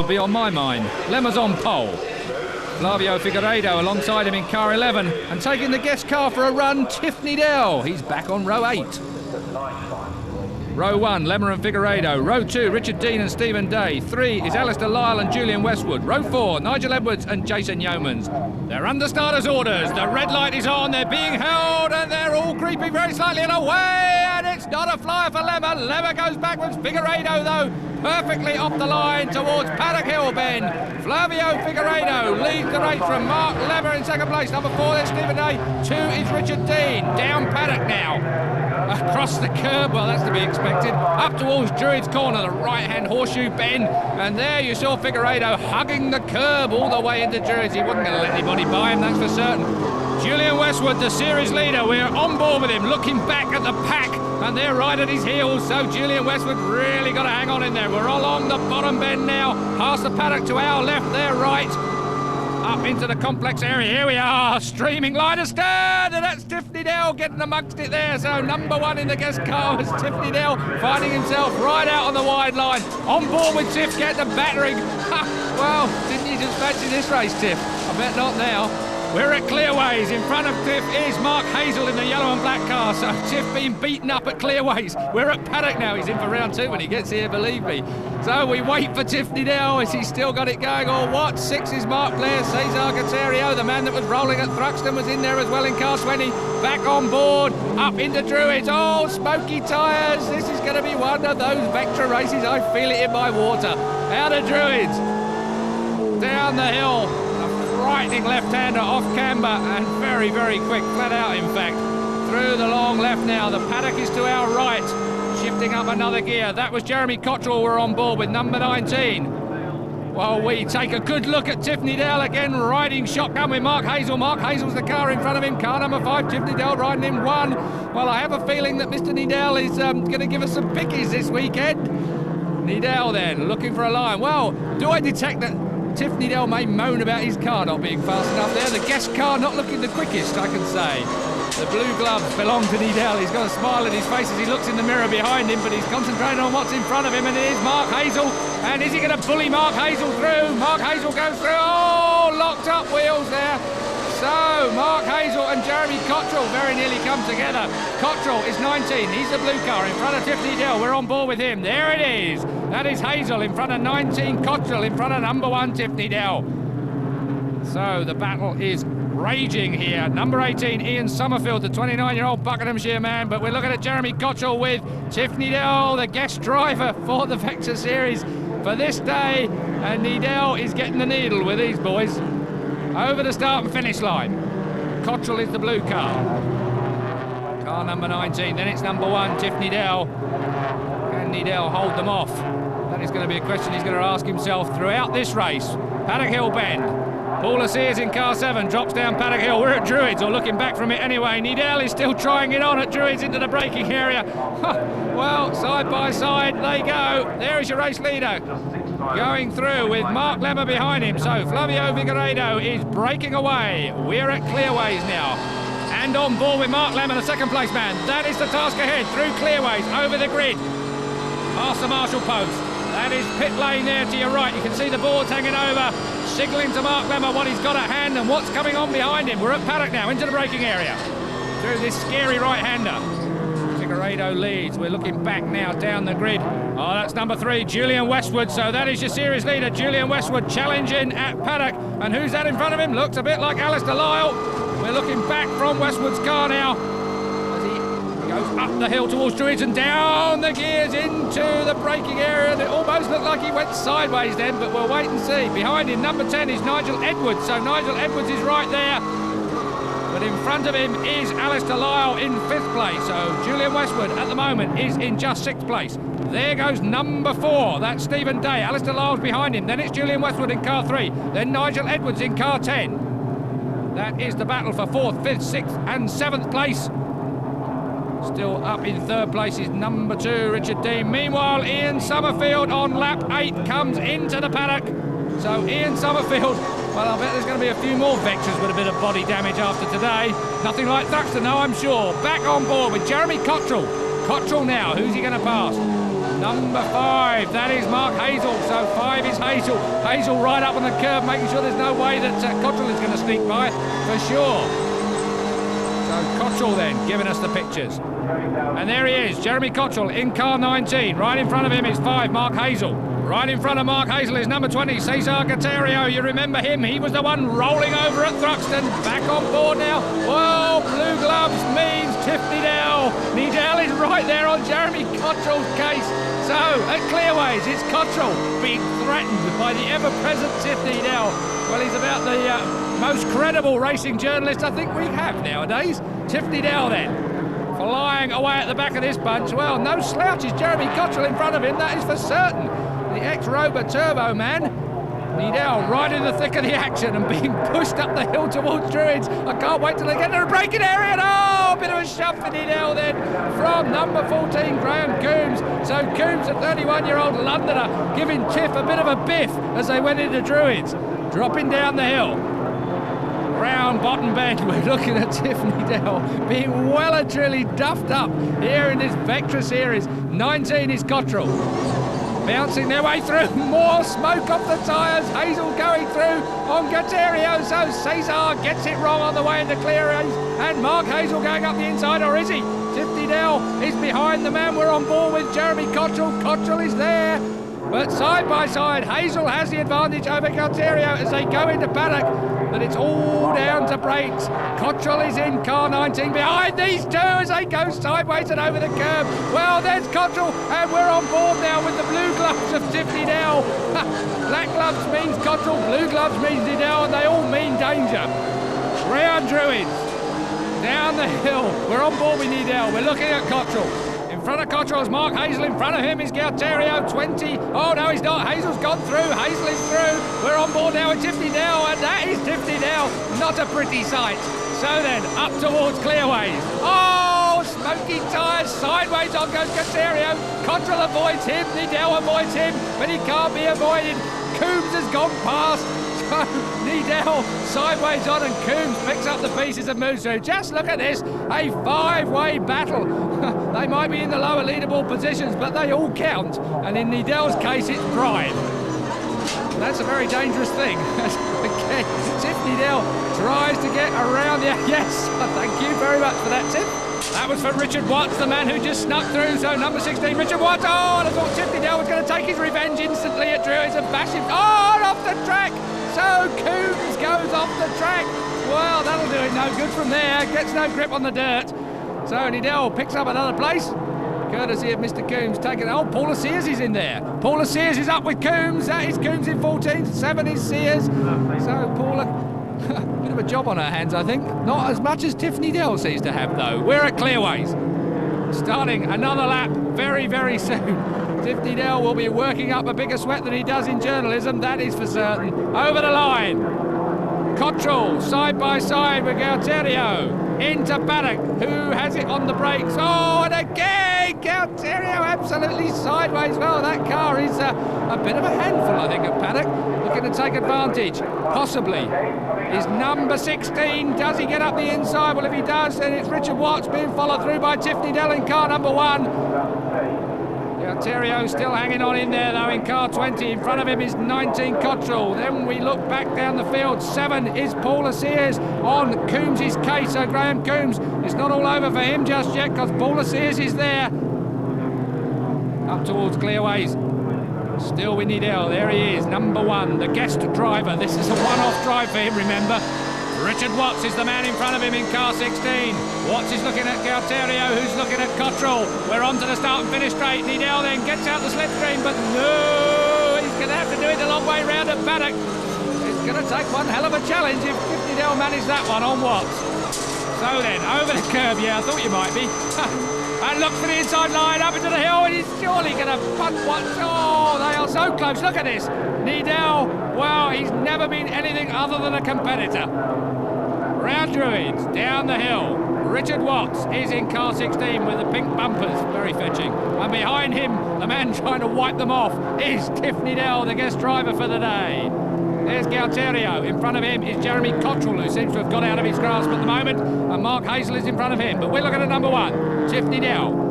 would be on my mind. Lemmer's on pole. Flavio Figueiredo alongside him in car 11, and taking the guest car for a run, Tiffany Dell. He's back on row 8. Row 1, Lemmer and Figueiredo. Row 2, Richard Dean and Stephen Day. 3 is Alistair Lyle and Julian Westwood. Row 4, Nigel Edwards and Jason Yeomans. They're under starters' orders. The red light is on. They're being held, and they're all creeping very slightly and away. And it's not a flyer for Lemmer. Lemmer goes backwards. Figueiredo, though, perfectly off the line towards Paddock Hill Bend. Flavio Figueiredo leads the race from Mark Lemmer in second place. Number 4, there's Stephen Day. 2 is Richard Dean. Down Paddock now. Across the curb, well, that's to be expected. Up towards Druids Corner, the right-hand horseshoe bend. And there you saw Figueiredo hugging the curb all the way into Druids. He wasn't going to let anybody by him, that's for certain. Julian Westwood, the series leader, we're on board with him, looking back at the pack, and they're right at his heels. So Julian Westwood really got to hang on in there. We're along the bottom bend now, past the paddock to our left, their right. Up into the complex area. Here we are, streaming line of stand, and that's Tiffany Dell getting amongst it there. So number 1 in the guest car was Tiffany Dell, finding himself right out on the wide line. On board with Tiff, getting the battering. Well, didn't you just fancy this race, Tiff? I bet not now. We're at Clearways. In front of Tiff is Mark Hazel in the yellow and black car. So Tiff being beaten up at Clearways. We're at Paddock now. He's in for round 2 when he gets here, believe me. So we wait for Tiffany Dell. Has he still got it going or what? 6 is Mark Blair. Cesar Gaterio, the man that was rolling at Thruxton, was in there as well in car 20. Back on board, up into Druids. Oh, smoky tyres. This is going to be one of those Vectra races. I feel it in my water. Out of Druids. Down the hill. Frightening left-hander off camber, and very, very quick, flat out in fact. Through the long left now. The paddock is to our right. Shifting up another gear. That was Jeremy Cottrell we're on board with, number 19. Well, we take a good look at Tiffany Dell again, riding shotgun with Mark Hazel. Mark Hazel's the car in front of him. Car number 5, Tiffany Dell riding in 1. Well, I have a feeling that Mr. Needell is going to give us some pickies this weekend. Needell then, looking for a line. Well, do I detect that Tiffany Dell may moan about his car not being fast enough there? The guest car not looking the quickest, I can say. The blue gloves belong to Needell. He's got a smile on his face as he looks in the mirror behind him, but he's concentrating on what's in front of him, and it is Mark Hazel. And is he going to bully Mark Hazel through? Mark Hazel goes through. Oh, locked up wheels there. So, Mark Hazel and Jeremy Cottrell very nearly come together. Cottrell is 19. He's the blue car in front of Tiffany Dell. We're on board with him. There it is. That is Hazel in front of 19. Cottrell in front of number 1, Tiffany Dell. So, the battle is raging here. Number 18, Ian Summerfield, the 29-year-old Buckinghamshire man. But we're looking at Jeremy Cottrell with Tiffany Dell, the guest driver for the Vectra Series for this day. And Needell is getting the needle with these boys. Over the start and finish line. Cottrell is the blue car. Car number 19. Then it's number 1, Tiffany Dell. Can Needell hold them off? That is going to be a question he's going to ask himself throughout this race. Paddock Hill Bend. Paula Sears in car 7 drops down Paddock Hill. We're at Druids, or looking back from it anyway. Needell is still trying it on at Druids into the braking area. Well, side by side they go. There is your race leader. Going through with Mark Lemmer behind him. So Flavio Figueiredo is breaking away. We're at Clearways now. And on board with Mark Lemmer, the second place man. That is the task ahead. Through Clearways, over the grid. Past the marshal post. That is pit lane there to your right. You can see the boards hanging over, signalling to Mark Lemmer what he's got at hand and what's coming on behind him. We're at Paddock now, into the braking area. Through this scary right-hander. Figueiredo leads. We're looking back now down the grid. Oh, that's number 3, Julian Westwood. So that is your series leader, Julian Westwood, challenging at Paddock. And who's that in front of him? Looks a bit like Alistair Lyle. We're looking back from Westwood's car now as he goes up the hill towards Druids and down the gears into the braking area. And it almost looked like he went sideways then, but we'll wait and see. Behind him, number 10 is Nigel Edwards. So Nigel Edwards is right there. But in front of him is Alistair Lyle in 5th place. So Julian Westwood at the moment is in just 6th place. There goes number 4. That's Stephen Day. Alistair Lyle's behind him. Then it's Julian Westwood in car 3. Then Nigel Edwards in car 10. That is the battle for 4th, 5th, 6th and 7th place. Still up in 3rd place is number 2, Richard Dean. Meanwhile, Ian Summerfield on lap 8 comes into the paddock. So Ian Summerfield, well, I bet there's going to be a few more Vectras with a bit of body damage after today. Nothing like Thruxton, no, I'm sure. Back on board with Jeremy Cottrell. Cottrell now, who's he going to pass? Number 5, that is Mark Hazel. So 5 is Hazel. Hazel right up on the curve, making sure there's no way that Cottrell is going to sneak by, for sure. So Cottrell then, giving us the pictures. And there he is, Jeremy Cottrell in car 19. Right in front of him is 5, Mark Hazel. Right in front of Mark Hazel is number 20, Cesar Gaterio. You remember him, he was the one rolling over at Thruxton. Back on board now. Whoa, blue gloves means Tiff Needell. Needell is right there on Jeremy Cottrell's case. So, at Clearways, it's Cottrell being threatened by the ever-present Tiff Needell. Well, he's about the most credible racing journalist I think we have nowadays. Tiff Needell then, flying away at the back of this bunch. Well, no slouch is Jeremy Cottrell in front of him, that is for certain. The ex-Rover Turbo man, Needell right in the thick of the action and being pushed up the hill towards Druids. I can't wait till they get to the braking area. And a bit of a shove for Needell then from number 14, Graham Coombs. So Coombs, a 31-year-old Londoner, giving Tiff a bit of a biff as they went into Druids. Dropping down the hill. Round bottom bend, we're looking at Tiff Needell being well and truly duffed up here in this Vectra series. 19 is Cottrell. Bouncing their way through, more smoke off the tyres. Hazel going through on Gaterio, so Cesar gets it wrong on the way into clearance. And Mark Hazel going up the inside, or is he? Tiff Needell is behind the man we're on board with, Jeremy Cottrell. Cottrell is there, but side by side, Hazel has the advantage over Gaterio as they go into paddock. But it's all down to brakes. Cottrell is in car 19 behind these two as they go sideways and over the curb. Well, there's Cottrell, and we're on board now with the blue gloves of Tiff Needell. Black gloves means Cottrell, blue gloves means Needell, and they all mean danger. Round Druids, down the hill. We're on board with Needell. We're looking at Cottrell. In front of Cottrell is Mark Hazel, in front of him is Gaterio, 20. Oh no, he's not. Hazel's gone through. Hazel is through. We're on board now with Tiff Needell, and that is Tiff Needell. Not a pretty sight. So then, up towards Clearways. Oh, smoky tyres, sideways on goes Gaterio. Cottrell avoids him, Needell avoids him, but he can't be avoided. Coombs has gone past. So Needell sideways on, and Coombs picks up the pieces and moves through. Just look at this, a 5-way battle. They might be in the lower leaderboard positions, but they all count. And in Needell's case, it's pride. That's a very dangerous thing. Again, Tiff Needell tries to get around the... Yes, thank you very much for that, Tiff. That was for Richard Watts, the man who just snuck through. So number 16, Richard Watts. Oh, and I thought Tiff Needell was going to take his revenge instantly at Druids and bash him. Oh, and off the track. So Coombs goes off the track. Well, that'll do it no good from there. Gets no grip on the dirt. So Needell picks up another place, courtesy of Mr. Coombs taking... Oh, Paula Sears is in there. Paula Sears is up with Coombs. That is Coombs in 14. 7 is Sears. So Paula, bit of a job on her hands, I think. Not as much as Tiff Needell seems to have, though. We're at Clearways. Starting another lap very, very soon. Tiff Needell will be working up a bigger sweat than he does in journalism, that is for certain. Over the line. Cottrell, side by side with Gaterio. Into paddock, who has it on the brakes? Oh, and again, Gaterio absolutely sideways. Well, that car is a bit of a handful, I think, at paddock. Looking to take advantage, possibly. Is number 16, does he get up the inside? Well, if he does, then it's Richard Watts being followed through by Tiff Needell in car number 1. Gaterio still hanging on in there, though, in car 20. In front of him is 19, Cottrell. Then we look back down the field. 7 is Paula Sears on Coombs' case. So Graham Coombs, it's not all over for him just yet, because Paula Sears is there. Up towards Clearways. Still with Needell. There he is, number 1, the guest driver. This is a one-off drive for him, remember. Richard Watts is the man in front of him in car 16. Watts is looking at Gaterio, who's looking at Cottrell. We're on to the start and finish straight. Needell then gets out the slipstream, but no, he's going to have to do it the long way round at paddock. It's going to take one hell of a challenge if Needell managed that one on Watts. So then, over the curb, yeah, I thought you might be. And looks for the inside line, up into the hill, and he's surely going to punt Watts. Oh, they are so close, look at this. Needell, wow, he's never been anything other than a competitor. Round Druids, down the hill. Richard Watts is in car 16 with the pink bumpers, very fetching. And behind him, the man trying to wipe them off is Tiff Needell, the guest driver for the day. There's Gaterio. In front of him is Jeremy Cottrell, who seems to have got out of his grasp at the moment. And Mark Hazel is in front of him. But we're looking at number 1, Tiff Needell.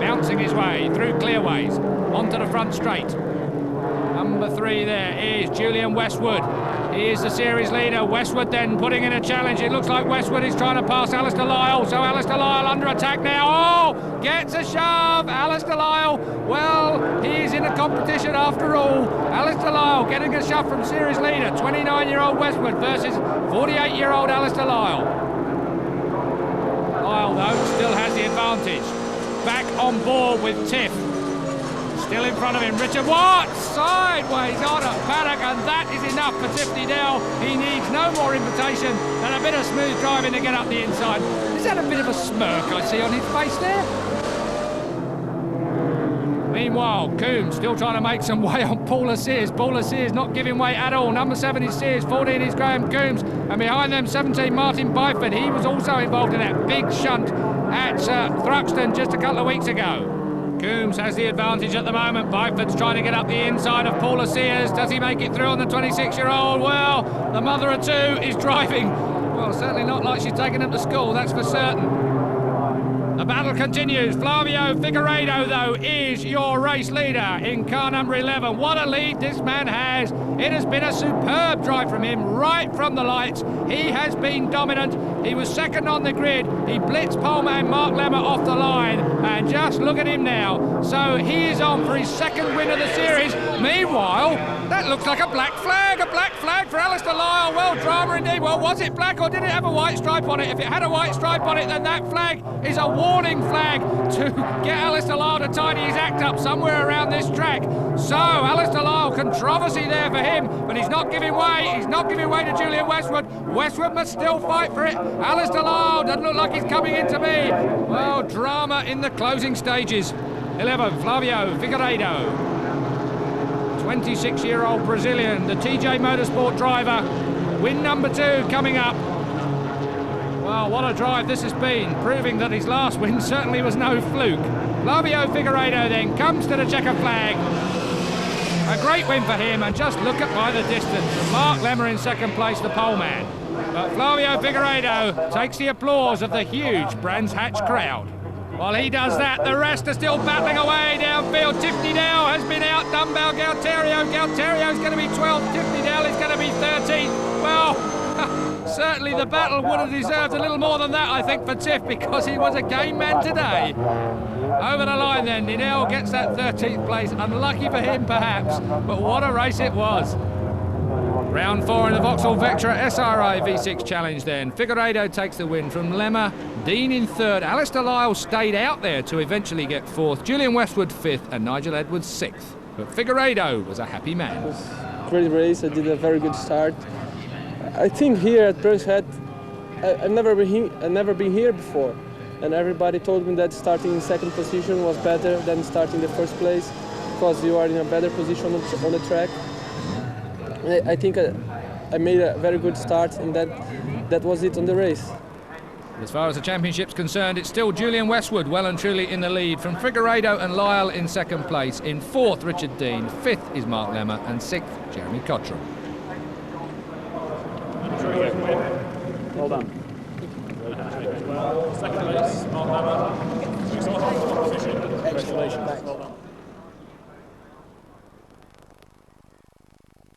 bouncing his way through clearways onto the front straight. Number 3 there is Julian Westwood. He is the series leader. Westwood then putting in a challenge. It looks like Westwood is trying to pass Alistair Lyle. So Alistair Lyle under attack now. Oh, gets a shove. Alistair Lyle, well, he is in a competition after all. Alistair Lyle getting a shove from series leader, 29-year-old Westwood versus 48-year-old Alistair Lyle. Lyle, though, still has the advantage. Back on board with Tiff. Still in front of him, Richard Watt, sideways on a paddock, and that is enough for Tiffany Dell. He needs no more invitation than a bit of smooth driving to get up the inside. Is that a bit of a smirk I see on his face there? Meanwhile, Coombs still trying to make some way on Paula Sears. Paula Sears not giving way at all. Number 7 is Sears, 14 is Graham Coombs, and behind them 17 Martin Byford. He was also involved in that big shunt at Thruxton just a couple of weeks ago. Coombs has the advantage at the moment. Byford's trying to get up the inside of Paula Sears. Does he make it through on the 26-year-old? Well, the mother of 2 is driving. Well, certainly not like she's taking him to school, that's for certain. The battle continues. Flavio Figueiredo, though, is your race leader in car number 11. What a lead this man has. It has been a superb drive from him right from the lights. He has been dominant. He was second on the grid. He blitzed poleman Mark Lemmer off the line. And just look at him now. So he is on for his second win of the series. Meanwhile, that looks like a black flag for Alistair Lyle. Well, drama indeed. Well, was it black or did it have a white stripe on it? If it had a white stripe on it, then that flag is a warning flag to get Alistair Lyle to tidy his act up somewhere around this track. So Alistair Lyle, controversy there for him, but he's not giving way. He's not giving way to Julian Westwood. Westwood must still fight for it. Alistair Lyle doesn't look like he's coming into me. Well, drama in the closing stages. 11, Flavio Figueiredo. 26-year-old Brazilian, the TJ Motorsport driver. Win number 2 coming up. Well, what a drive this has been, proving that his last win certainly was no fluke. Flavio Figueiredo then comes to the checker flag. A great win for him, and just look at by the distance. Mark Lemmer in second place, the poleman. But Flavio Figueiredo takes the applause of the huge Brands Hatch crowd. While he does that, the rest are still battling away downfield. Tiffany Dell has been outdone by Galterio. Galterio's going to be 12th. Tiffany Dell is going to be 13th. Well, certainly the battle would have deserved a little more than that, I think, for Tiff, because he was a game man today. Over the line then, Nidell gets that 13th place. Unlucky for him, perhaps, but what a race it was. Round 4 in the Vauxhall Vectra SRI V6 Challenge then. Figueiredo takes the win from Lemmer. Dean in 3rd. Alistair Lyle stayed out there to eventually get 4th. Julian Westwood 5th and Nigel Edwards 6th. But Figueiredo was a happy man. It was a great race. I did a very good start. I think here at Brands Hatch, I've never been here before. And everybody told me that starting in 2nd position was better than starting the 1st place, because you are in a better position on the track. I think I made a very good start, and that was it on the race. As far as the championship's concerned, it's still Julian Westwood well and truly in the lead, from Figueiredo and Lyle in 2nd place. In 4th, Richard Dean. 5th is Mark Lemmer, and 6th, Jeremy Cottrell. Well done. Second place, Mark Lemmer. Congratulations. Well done.